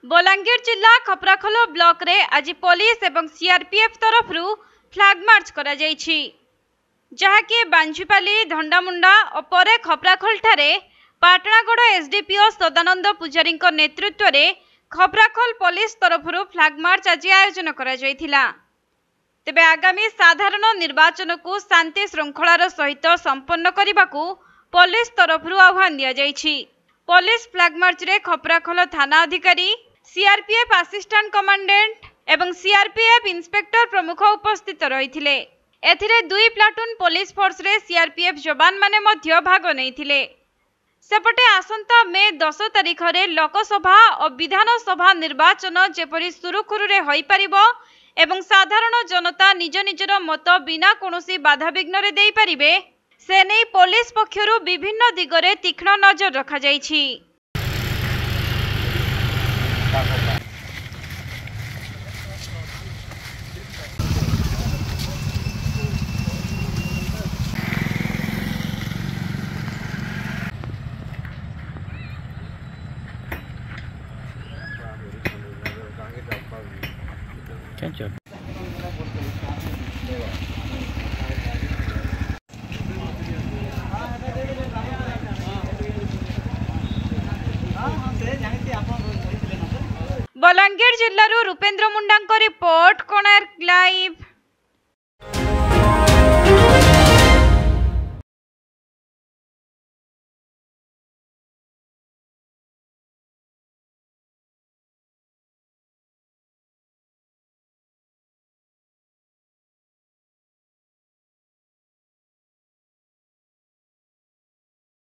बलांगीर जिला खपराखोल ब्लॉक रे आज पुलिस एवं सीआरपीएफ तरफ फ्लैग मार्च करा जायछि, जहाँकि बांझीपाली धंडामुंडा और परे खपराखोल ठारे पाटणागड़ एसडीपीओ सदानंद पुजारी नेतृत्व में खपराखोल पुलिस तरफ फ्लैग मार्च आज आयोजन करा जायथिला। तेबे आगामी साधारण निर्वाचन को शांति श्रृंखलार सहित संपन्न करने को पुलिस तरफ आह्वान दिया जायछि। पुलिस फ्लैग मार्च रे खपराखोल थाना अधिकारी, सीआरपीएफ असिस्टेंट कमांडेंट एवं सीआरपीएफ इंस्पेक्टर प्रमुख उपस्थित रहिथिले। एथिरे 2 प्लाटून पुलिस फोर्स रे सीआरपीएफ जवान माने मध्य भाग नैथिले। सेपटे आसंता मे 10 तारिख रे लोकसभा और विधानसभा निर्वाचन जेपरि सुरुखुरु रे होई परिबो एवं साधारण जनता निज निजर मत बिना कोनोसी बाधाविघ्न रे देई परिबे, से नै पुलिस पक्षरु विभिन्न दिगरे तीक्ष्ण नजर रखा जायछि। बलांगीर जिल्लारू रूपेंद्र मुंडा रिपोर्ट, कोणार्क लाइव।